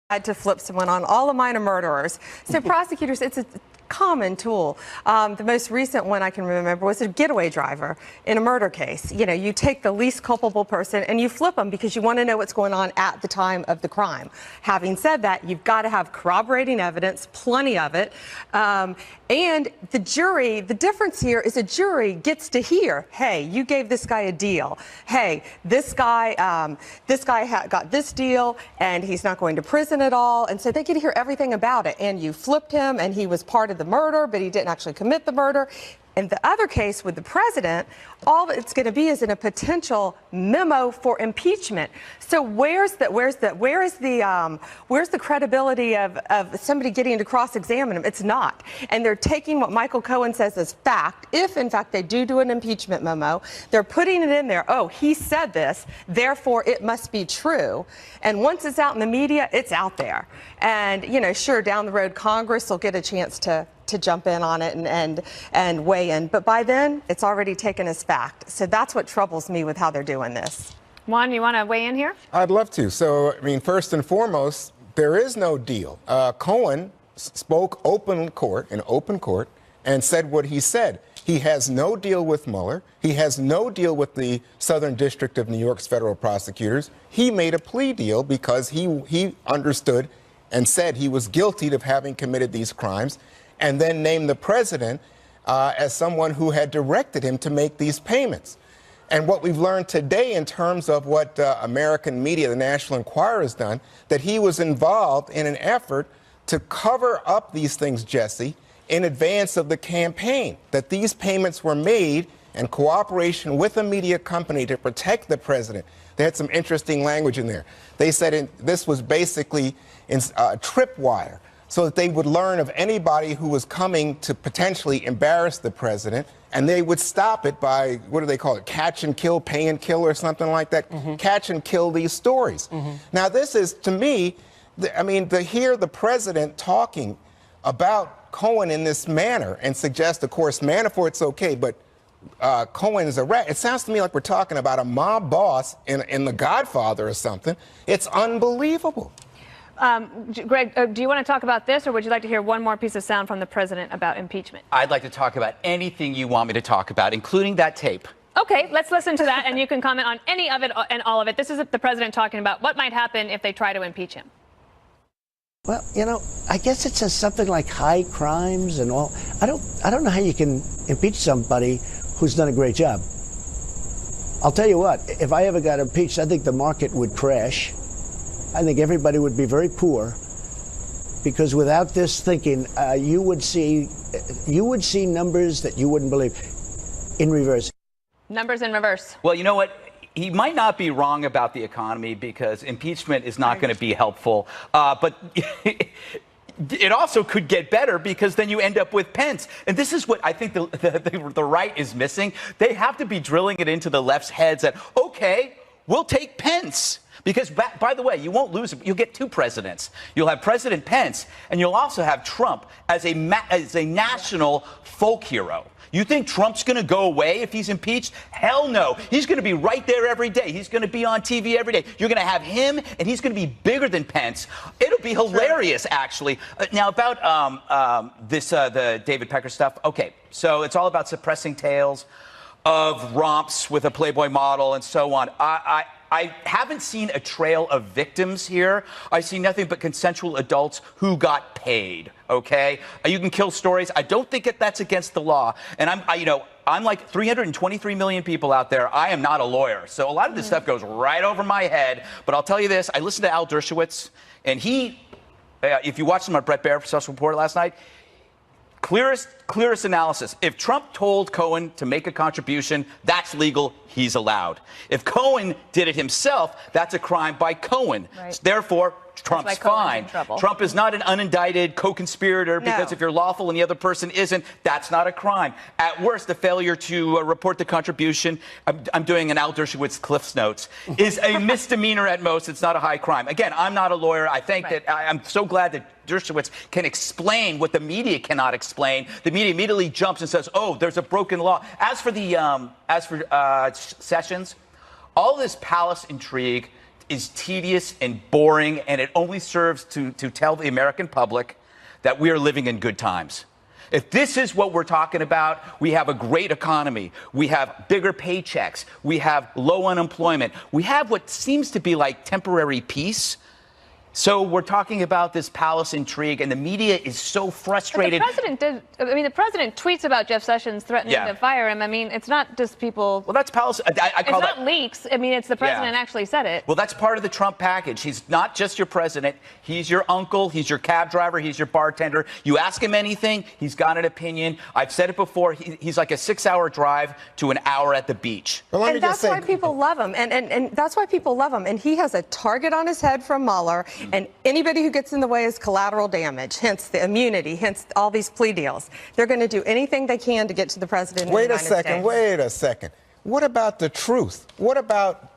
To flip someone on. All of mine are murderers. So prosecutors, it's a common tool. The most recent one I can remember was a getaway driver in a murder case. You know, you take the least culpable person and you flip them because you want to know what's going on at the time of the crime. Having said that, you've got to have corroborating evidence, plenty of it. And the jury, the difference here is a jury gets to hear, hey, you gave this guy a deal. Hey, this guy got this deal and he's not going to prison at all. And so they get to hear everything about it. And you flipped him and he was part of the murder, but he didn't actually commit the murder. In the other case with the president, all it's going to be is in a potential memo for impeachment. So where's the credibility of somebody getting to cross-examine him? It's not. And they're taking what Michael Cohen says as fact. If in fact they do an impeachment memo, they're putting it in there. Oh, he said this, therefore it must be true. And once it's out in the media, it's out there. And you know, sure, down the road, Congress will get a chance to jump in on it and weigh in. But by then, it's already taken as fact. So that's what troubles me with how they're doing this. Juan, you want to weigh in here? I'd love to. So, I mean, first and foremost, there is no deal. Cohen spoke in open court, and said what he said. He has no deal with Mueller. He has no deal with the Southern District of New York's federal prosecutors. He made a plea deal because he understood and said he was guilty of having committed these crimes, and then named the president as someone who had directed him to make these payments. And what we've learned today in terms of what American media, the National Enquirer, has done, that he was involved in an effort to cover up these things, Jesse, in advance of the campaign, that these payments were made in cooperation with a media company to protect the president. They had some interesting language in there. They said this was basically a tripwire, so that they would learn of anybody who was coming to potentially embarrass the president, and they would stop it by, what do they call it, catch and kill, pay and kill, or something like that. Catch and kill these stories. Now, this is, to me, to hear the president talking about Cohen in this manner and suggest, of course, Manafort's okay, but Cohen is a rat. It sounds to me like we're talking about a mob boss in The Godfather or something. It's unbelievable. Greg, do you want to talk about this, or would you like to hear one more piece of sound from the president about impeachment? I'd like to talk about anything you want me to talk about, including that tape. Okay, let's listen to that, and you can comment on any of it and all of it. This is the president talking about what might happen if they try to impeach him. Well, you know, I guess it says something like high crimes and all. I don't know how you can impeach somebody who's done a great job. I'll tell you what, if I ever got impeached, I think the market would crash. I think everybody would be very poor, because without this thinking, you would see numbers that you wouldn't believe in reverse. Numbers in reverse. Well, you know what? He might not be wrong about the economy, because impeachment is not going to be helpful. But it also could get better, because then you end up with Pence. And this is what I think the right is missing. They have to be drilling it into the left's heads that, okay, we'll take Pence. Because, by the way, you won't lose. You'll get two presidents. You'll have President Pence, and you'll also have Trump as a national folk hero. You think Trump's going to go away if he's impeached? Hell no. He's going to be right there every day. He's going to be on TV every day. You're going to have him, and he's going to be bigger than Pence. It'll be hilarious, actually. Now, about the David Pecker stuff. Okay, so it's all about suppressing tales of romps with a Playboy model and so on. I haven't seen a trail of victims here. I see nothing but consensual adults who got paid, okay? You can kill stories. I don't think that's against the law. And I'm like 323 million people out there. I am not a lawyer. So a lot of this stuff goes right over my head. But I'll tell you this. I listened to Al Dershowitz, and if you watched him on Bret Baier Special Report last night, clearest analysis. If Trump told Cohen to make a contribution, that's legal. He's allowed. If Cohen did it himself, that's a crime by Cohen. Right. Therefore, Trump's fine. Trump is not an unindicted co-conspirator, because if you're lawful and the other person isn't, that's not a crime. At worst, the failure to report the contribution, I'm doing an Al Dershowitz Cliff's Notes, is a misdemeanor at most. It's not a high crime. Again, I'm not a lawyer. I think that I'm so glad that Dershowitz can explain what the media cannot explain. The media immediately jumps and says, "Oh, there's a broken law." As for Sessions, all this palace intrigue is tedious and boring, and it only serves to tell the American public that we are living in good times. If this is what we're talking about, we have a great economy. We have bigger paychecks. We have low unemployment. We have what seems to be like temporary peace. So we're talking about this palace intrigue, and the media is so frustrated. But the president tweets about Jeff Sessions threatening to fire him. I mean, it's not just people. Well, that's palace. I call it's not leaks. I mean, it's the president actually said it. Well, that's part of the Trump package. He's not just your president. He's your uncle. He's your cab driver. He's your bartender. You ask him anything, he's got an opinion. I've said it before. He's like a 6-hour drive to an hour at the beach. Well, And that's why people love him. And that's why people love him. And he has a target on his head from Mueller. And anybody who gets in the way is collateral damage, hence the immunity, hence all these plea deals. They're going to do anything they can to get to the president of the United States. Wait a second. What about the truth? What about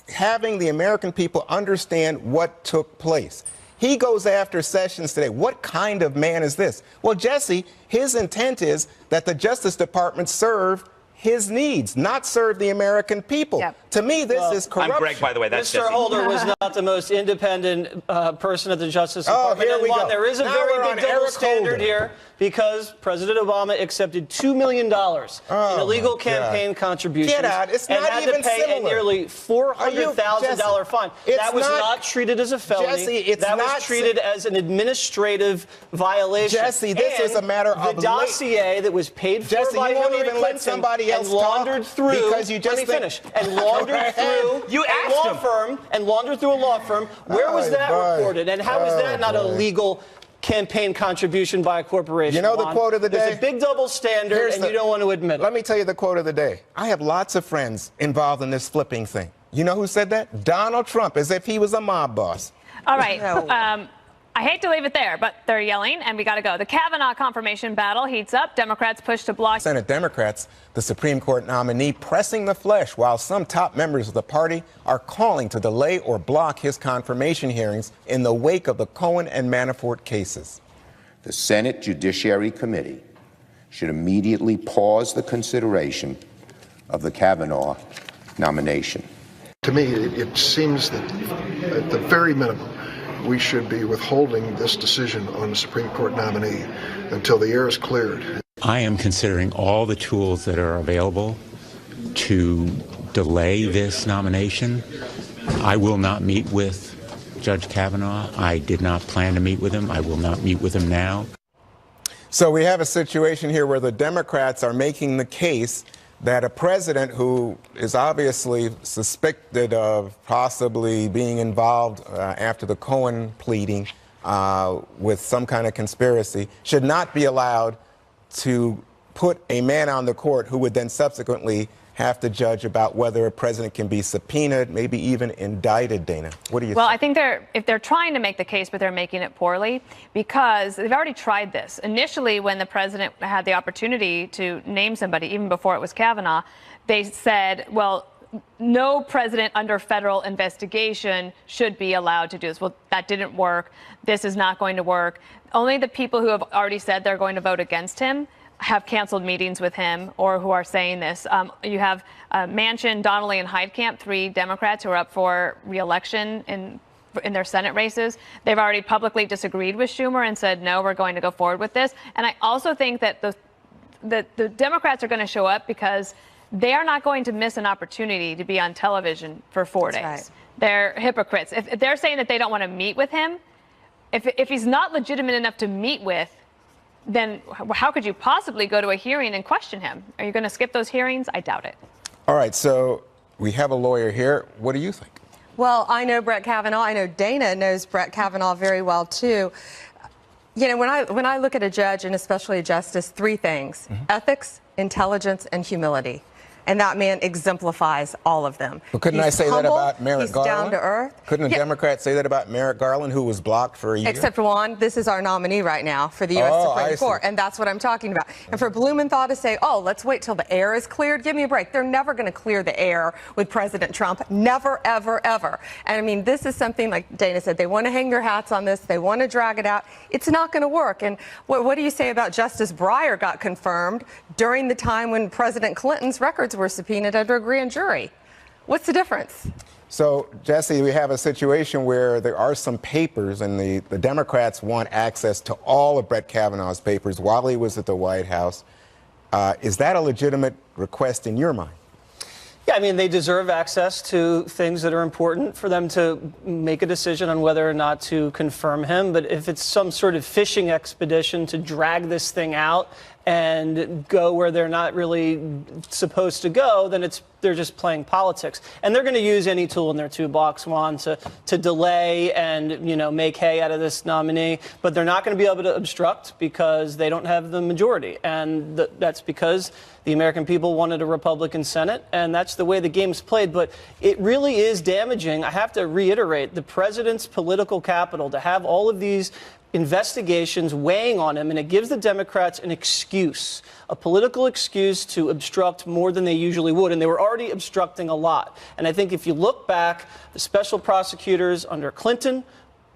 having the American people understand what took place? He goes after Sessions today. What kind of man is this? Well, Jesse, his intent is that the Justice Department serve his needs, not serve the American people. Yep. To me, this is corruption. I'm Greg, by the way. That's Mr. Jesse. Holder was not the most independent person at the Justice Oh, Department. here we go. There is a Now very we're on big double Eric standard Holder. here because President Obama accepted $2 million in illegal my campaign God. contributions Get out. It's and not had even to pay similar. a nearly $400,000 fine. It's That was not treated as a felony. Jesse, it's that not was treated as an administrative violation. Jesse, this is a matter of the dossier that was paid for Jesse, by you won't Hillary even let Clinton somebody else and laundered talk through. because you just let me think- finish. And laundered through You a asked law him. firm and laundered through a law firm. Where was Oh, that boy. reported? And how is that not a boy. legal campaign contribution by a corporation? You know the Juan? quote of the There's day? a big double standard, Here's and the- you don't want to admit Let it. me tell you the quote of the day. I have lots of friends involved in this flipping thing. You know who said that? Donald Trump, as if he was a mob boss. All right. No. I hate to leave it there, but they're yelling, and we got to go. The Kavanaugh confirmation battle heats up. Democrats push to block. Senate Democrats, the Supreme Court nominee, pressing the flesh while some top members of the party are calling to delay or block his confirmation hearings in the wake of the Cohen and Manafort cases. The Senate Judiciary Committee should immediately pause the consideration of the Kavanaugh nomination. To me, it seems that at the very minimum, we should be withholding this decision on the Supreme Court nominee until the air is cleared. I am considering all the tools that are available to delay this nomination. I will not meet with Judge Kavanaugh. I did not plan to meet with him. I will not meet with him now. So we have a situation here where the Democrats are making the case that a president who is obviously suspected of possibly being involved after the Cohen pleading with some kind of conspiracy should not be allowed to put a man on the court who would then subsequently have to judge about whether a president can be subpoenaed, maybe even indicted. Dana, what do you Well, think? I think if they're trying to make the case, but they're making it poorly because they've already tried this. Initially, when the president had the opportunity to name somebody, even before it was Kavanaugh, they said, well, no president under federal investigation should be allowed to do this. Well, that didn't work. This is not going to work. Only the people who have already said they're going to vote against him have canceled meetings with him or who are saying this. You have Manchin, Donnelly, and Heitkamp, 3 Democrats who are up for re-election in their Senate races. They've already publicly disagreed with Schumer and said, no, we're going to go forward with this. And I also think that the Democrats are going to show up because they are not going to miss an opportunity to be on television for 4 days. That's right. They're hypocrites. If they're saying that they don't want to meet with him, if he's not legitimate enough to meet with, then how could you possibly go to a hearing and question him? Are you going to skip those hearings? I doubt it. All right, so we have a lawyer here. What do you think? Well, I know Brett Kavanaugh. I know Dana knows Brett Kavanaugh very well, too. You know, when I look at a judge, and especially a justice, 3 things: ethics, intelligence, and humility. And that man exemplifies all of them. Well, couldn't I He's say humble, that about Merrick he's Garland? down to earth. Couldn't a Yeah. Democrat say that about Merrick Garland, who was blocked for a year? Except Juan, this is our nominee right now for the U.S. Oh, I Supreme see. Court, and that's what I'm talking about. And for Blumenthal to say, oh, let's wait till the air is cleared, give me a break. They're never going to clear the air with President Trump. Never, ever, ever. And I mean, this is something, like Dana said, they want to hang their hats on this. They want to drag it out. It's not going to work. And what do you say about Justice Breyer got confirmed during the time when President Clinton's records were subpoenaed under a grand jury? What's the difference? So, Jesse, we have a situation where there are some papers, and the Democrats want access to all of Brett Kavanaugh's papers while he was at the White House. Is that a legitimate request in your mind? Yeah, I mean, they deserve access to things that are important for them to make a decision on whether or not to confirm him. But if it's some sort of fishing expedition to drag this thing out and go where they're not really supposed to go, then they're just playing politics. And they're going to use any tool in their toolbox, Juan, to delay and, make hay out of this nominee. But they're not going to be able to obstruct because they don't have the majority. And that's because the American people wanted a Republican Senate, and that's the way the game's played. But it really is damaging. I have to reiterate, the president's political capital, to have all of these investigations weighing on him, and it gives the Democrats an excuse, a political excuse to obstruct more than they usually would, and they were already obstructing a lot. And I think if you look back, the special prosecutors under Clinton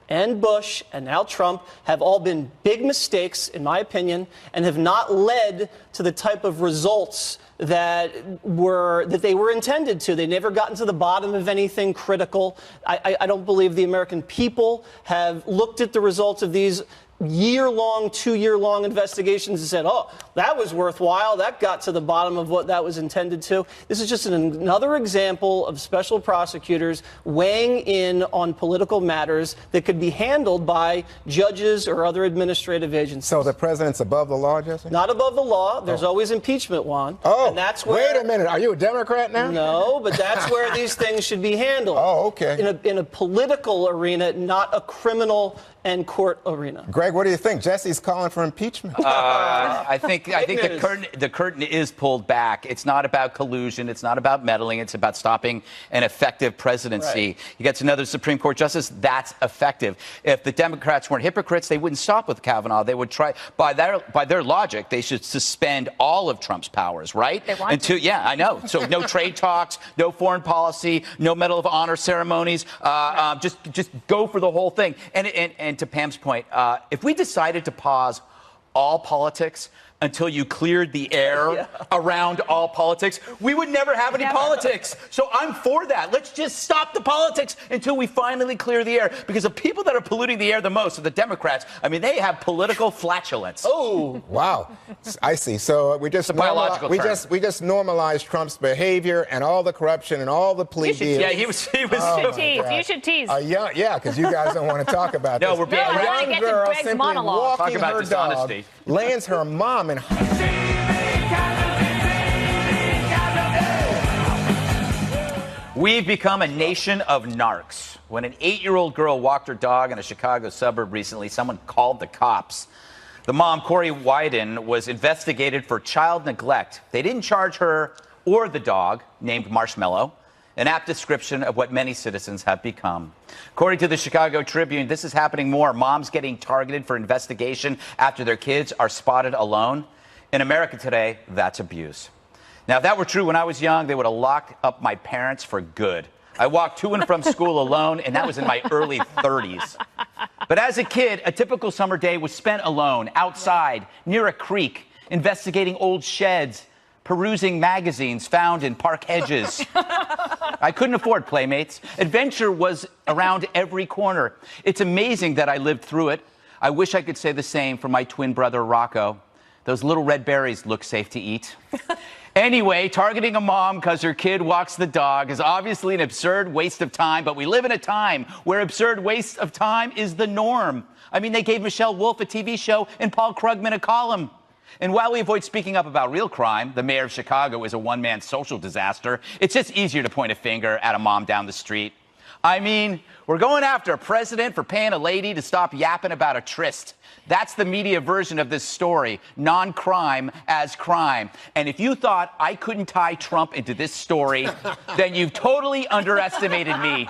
and Bush and now Trump have all been big mistakes, in my opinion, and have not led to the type of results that they were intended to. They never gotten to the bottom of anything critical. I don't believe the American people have looked at the results of these year-long, 2-year-long investigations and said, oh, that was worthwhile. That got to the bottom of what that was intended to. This is just another example of special prosecutors weighing in on political matters that could be handled by judges or other administrative agencies. So the president's above the law, Jesse? Not above the law. There's always impeachment, Juan. Oh, and that's where, wait a minute. Are you a Democrat now? No, but that's where these things should be handled. Oh, okay. In a political arena, not a criminal and court arena. Greg, what do you think? Jesse's calling for impeachment. I think the curtain is pulled back. It's not about collusion. It's not about meddling. It's about stopping an effective presidency. Right. You get another Supreme Court justice, that's effective. If the Democrats weren't hypocrites, they wouldn't stop with Kavanaugh. They would try, by their logic, they should suspend all of Trump's powers, right? They want to. Yeah, I know. So no trade talks, no foreign policy, no Medal of Honor ceremonies. Just go for the whole thing. And to Pam's point, if we decided to pause all politics until you cleared the air around all politics, we would never have any politics. So I'm for that. Let's just stop the politics until we finally clear the air. Because the people that are polluting the air the most are the Democrats. I mean, they have political flatulence. Oh, wow. I see. So we just normalized Trump's behavior and all the corruption and all the plea deals. Yeah, he was. You should tease. Yeah, because you guys don't want to talk about this. No, we're being I want to get to girl Greg's simply monologue. walking Talk about her dishonesty. dog, lands her mom in. We've become a nation of narcs. When an 8-year-old girl walked her dog in a Chicago suburb recently, someone called the cops. The mom, Corey Wyden, was investigated for child neglect. They didn't charge her or the dog, named Marshmallow, an apt description of what many citizens have become. According to the Chicago Tribune, this is happening more. Moms getting targeted for investigation after their kids are spotted alone. In America today, that's abuse. Now, if that were true when I was young, they would have locked up my parents for good. I walked to and from school alone, and that was in my early 30s. But as a kid, a typical summer day was spent alone, outside, near a creek, investigating old sheds, perusing magazines found in park hedges. I couldn't afford playmates. Adventure was around every corner. It's amazing that I lived through it. I wish I could say the same for my twin brother, Rocco. Those little red berries look safe to eat. Anyway, targeting a mom because her kid walks the dog is obviously an absurd waste of time, but we live in a time where absurd waste of time is the norm. I mean, they gave Michelle Wolf a TV show and Paul Krugman a column. And while we avoid speaking up about real crime, the mayor of Chicago is a one-man social disaster, it's just easier to point a finger at a mom down the street. I mean, we're going after a president for paying a lady to stop yapping about a tryst. That's the media version of this story, non-crime as crime. And if you thought I couldn't tie Trump into this story, then you've totally underestimated me.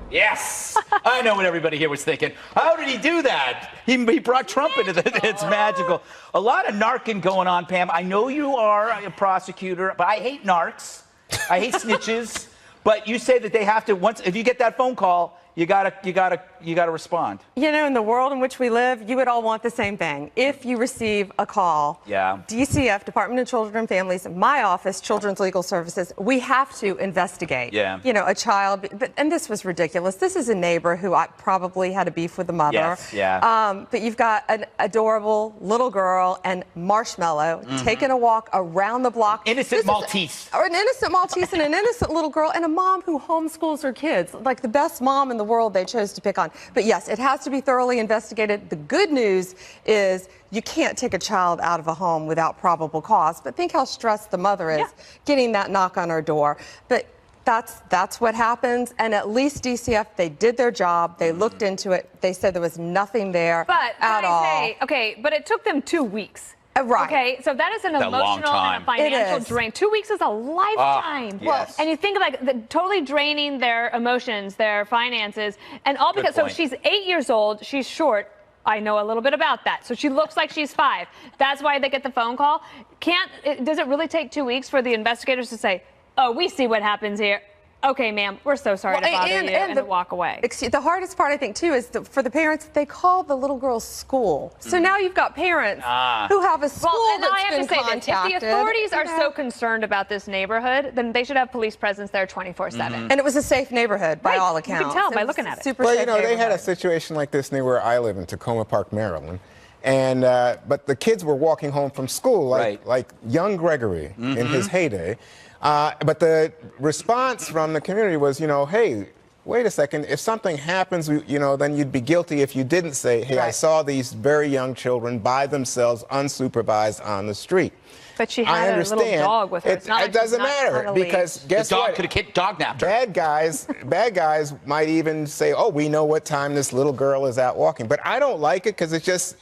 Yes, I know what everybody here was thinking. How did he do that? He brought Trump into this. It's magical. A lot of narking going on, Pam. I know you are a prosecutor, but I hate narcs. I hate snitches. But you say that they have to, if you get that phone call, you gotta to respond. You know, in the world in which we live, you would all want the same thing. If you receive a call, DCF, Department of Children and Families, my office, Children's Legal Services, we have to investigate. You know, a child, and this was ridiculous. This is a neighbor who probably had a beef with the mother. But you've got an adorable little girl and Marshmallow taking a walk around the block. Innocent Maltese. An innocent Maltese and an innocent little girl and a mom who homeschools her kids. Like the best mom in the world they chose to pick on. But yes, it has to be thoroughly investigated. The good news is you can't take a child out of a home without probable cause. But think how stressed the mother is getting that knock on her door. But that's what happens. And at least DCF, they did their job. They looked into it. They said there was nothing there at all. Okay, but it took them 2 weeks. Right. Okay, so that is an emotional and a financial drain. 2 weeks is a lifetime. And you think of totally draining their emotions, their finances, and all because, so she's 8 years old, she's short. I know a little bit about that. So she looks like she's 5. That's why they get the phone call. Does it really take 2 weeks for the investigators to say, oh, we see what happens here. Okay, ma'am, we're so sorry to bother you, and walk away. The hardest part, I think, too, is for the parents, they call the little girl's school. So now you've got parents who have a school that's been contacted. If the authorities are so concerned about this neighborhood, then they should have police presence there 24/7. And it was a safe neighborhood by all accounts. You can tell by looking at it. Super well, safe you know, they had a neighborhood. situation like this near where I live in Tacoma Park, Maryland. And but the kids were walking home from school like young Gregory in his heyday. But the response from the community was, you know, hey, wait a second. If something happens, you know, then you'd be guilty if you didn't say, hey, I saw these very young children by themselves, unsupervised on the street. But she had a little dog with her. It doesn't matter because guess what? The dog could have dog-napped her. Bad guys might even say, oh, we know what time this little girl is out walking. But I don't like it because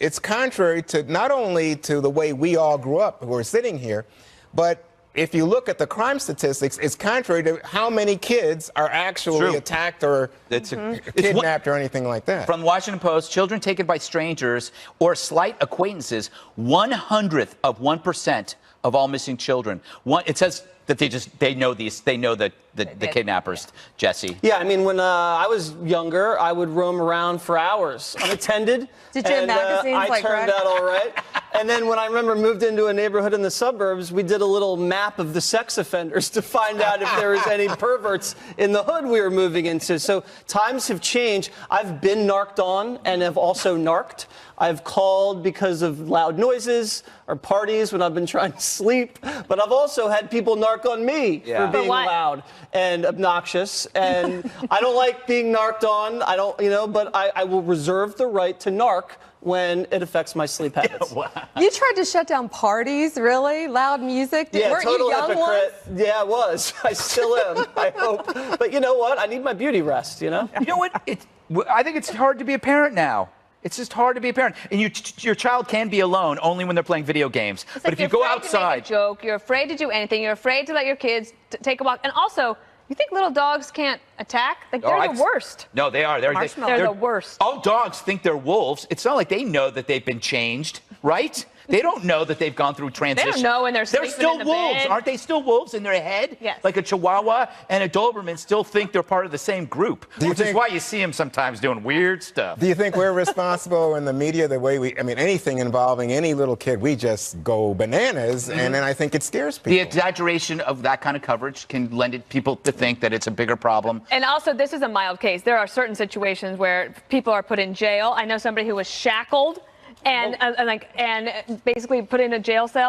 it's contrary to not only to the way we all grew up who are sitting here, but if you look at the crime statistics, it's contrary to how many kids are actually attacked or kidnapped or anything like that. From the Washington Post, children taken by strangers or slight acquaintances, 1/100% of all missing children. It says that they know the kidnappers, Jesse. Yeah, I mean, when I was younger, I would roam around for hours unattended. Did you have magazines I turned out all right. And then when I remember moved into a neighborhood in the suburbs, we did a little map of the sex offenders to find out if there was any perverts in the hood we were moving into. So times have changed. I've been narked on and have also narked. I've called because of loud noises or parties when I've been trying to sleep. But I've also had people narc on me for being loud and obnoxious. And I don't like being narked on. I don't, you know, but I will reserve the right to narc when it affects my sleep habits. You tried to shut down parties, really? Loud music? Weren't total you young hypocrite. ones? Yeah, I was. I still am, I hope. But you know what? I need my beauty rest, you know? You know what? I think it's hard to be a parent now. It's just hard to be a parent. And your child can be alone only when they're playing video games. But if you go outside... To make a joke, you're afraid to do anything. You're afraid to let your kids take a walk. And also, you think little dogs can't attack? Like, they're the worst. No, they are. They're the worst. All dogs think they're wolves. It's not like they know that they've been changed, right? They don't know that they've gone through transition. They don't know when they're sleeping still in the wolves. bed. Aren't they still wolves in their head? Yes. Like a Chihuahua and a Doberman still think they're part of the same group, which is why you see them sometimes doing weird stuff. Do you think we're responsible in the media the way anything involving any little kid, we just go bananas, and then I think it scares people. The exaggeration of that kind of coverage can lend people to think that it's a bigger problem. And also, this is a mild case. There are certain situations where people are put in jail. I know somebody who was shackled and basically put in a jail cell.